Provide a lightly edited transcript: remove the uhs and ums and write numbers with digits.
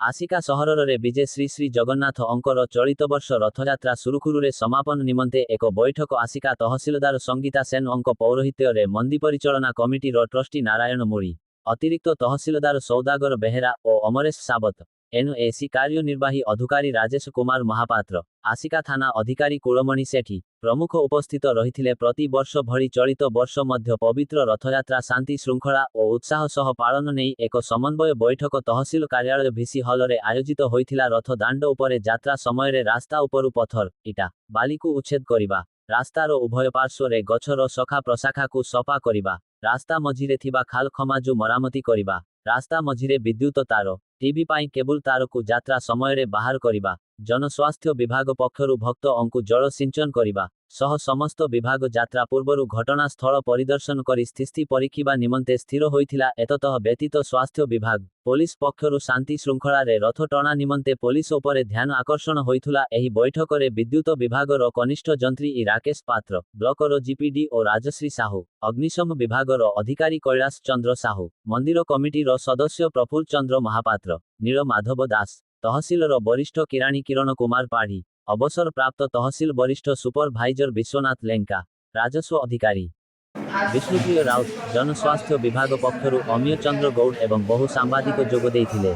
ଆସିକା ସହରରେ ବିଜେ ଶ୍ରୀ ଶ୍ରୀ ଜଗନ୍ନାଥ ଅଙ୍କର ଚଳିତ ବର୍ଷ ରଥଯାତ୍ରା ସୁରୁଖୁରୁରେ ସମାପନ ନିମନ୍ତେ ଏକ ବୈଠକ ଆସିକା ତହସିଲଦାର ସଙ୍ଗୀତା ସେନ ଅଙ୍କ ପୌରୋହିତ୍ୟରେ ମନ୍ଦି ପରିଚାଳନା କମିଟିର ଟ୍ରଷ୍ଟି ନାରାୟଣ ମୁଳି, ଅତିରିକ୍ତ ତହସିଲଦାର ସୌଦାଗର ବେହେରା ଓ ଅମରେଶ ସାବତ, ଏନଏସି କାର୍ଯ୍ୟନିର୍ବାହୀ ଅଧିକାରୀ ରାଜେଶ କୁମାର ମହାପାତ୍ର, ଆସିକା ଥାନା ଅଧିକାରୀ କୁଳମଣି ସେଠୀ ପ୍ରମୁଖ ଉପସ୍ଥିତ ରହିଥିଲେ। ପ୍ରତି ବର୍ଷ ଭଳି ଚଳିତ ବର୍ଷ ମଧ୍ୟ ପବିତ୍ର ରଥଯାତ୍ରା ଶାନ୍ତି ଶୃଙ୍ଖଳା ଓ ଉତ୍ସାହ ସହ ପାଳନ ନେଇ ଏକ ସମନ୍ୱୟ ବୈଠକ ତହସିଲ କାର୍ଯ୍ୟାଳୟ ଭିସି ହଲରେ ଆୟୋଜିତ ହୋଇଥିଲା। ରଥ ଦାଣ୍ଡ ଉପରେ ଯାତ୍ରା ସମୟରେ ରାସ୍ତା ଉପରୁ ପଥର, ଇଟା, ବାଲିକୁ ଉଚ୍ଛେଦ କରିବା, ରାସ୍ତାର ଉଭୟ ପାର୍ଶ୍ୱରେ ଗଛର ଶାଖା ପ୍ରଶାଖାକୁ ସଫା କରିବା, ରାସ୍ତା ମଝିରେ ଥିବା ଖାଲ ଖମାଜୁ ମରାମତି କରିବା, ରାସ୍ତା ମଝିରେ ବିଦ୍ୟୁତ ତାର, ଟିଭି ପାଇଁ କେବୁଲ ତାରକୁ ଯାତ୍ରା ସମୟରେ ବାହାର କରିବା, ଜନସ୍ୱାସ୍ଥ୍ୟ ବିଭାଗ ପକ୍ଷରୁ ଭକ୍ତ ଅଙ୍କୁ ଜଳ ସିଞ୍ଚନ କରିବା ସହ ସମସ୍ତ ବିଭାଗ ଯାତ୍ରା ପୂର୍ବରୁ ଘଟଣାସ୍ଥଳ ପରିଦର୍ଶନ କରି ସ୍ଥିତି ପରୀଖିବା ନିମନ୍ତେ ସ୍ଥିର ହୋଇଥିଲା। ଏତତଃ ବ୍ୟତୀତ ସ୍ୱାସ୍ଥ୍ୟ ବିଭାଗ, ପୋଲିସ ପକ୍ଷରୁ ଶାନ୍ତି ଶୃଙ୍ଖଳାରେ ରଥ ଟଣା ନିମନ୍ତେ ପୋଲିସ ଉପରେ ଧ୍ୟାନ ଆକର୍ଷଣ ହୋଇଥିଲା। ଏହି ବୈଠକରେ ବିଦ୍ୟୁତ ବିଭାଗର କନିଷ୍ଠ ଯନ୍ତ୍ରୀ ଇ ରାକେଶ ପାତ୍ର, ବ୍ଲକର ଜିପିଡି ଓ ରାଜଶ୍ରୀ ସାହୁ, ଅଗ୍ନିଶମ ବିଭାଗର ଅଧିକାରୀ କୈଳାସ ଚନ୍ଦ୍ର ସାହୁ, ମନ୍ଦିର କମିଟିର ସଦସ୍ୟ ପ୍ରଫୁଲ୍ଲ ଚନ୍ଦ୍ର ମହାପାତ୍ର, ନୀଳ ମାଧବ ଦାସ, ତହସିଲର ବରିଷ୍ଠ କିରାଣୀ କିରଣ କୁମାର ପାଢ଼ୀ, ଅବସରପ୍ରାପ୍ତ ତହସିଲ ବରିଷ୍ଠ ସୁପରଭାଇଜର ବିଶ୍ୱନାଥ ଲେଙ୍କା, ରାଜସ୍ୱ ଅଧିକାରୀ ବିଷ୍ଣୁପ୍ରିୟ ରାଉତ, ଜନସ୍ୱାସ୍ଥ୍ୟ ବିଭାଗ ପକ୍ଷରୁ ଅମିୟ ଚନ୍ଦ୍ର ଗୌଡ଼ ଏବଂ ବହୁ ସାମ୍ବାଦିକ ଯୋଗ ଦେଇଥିଲେ।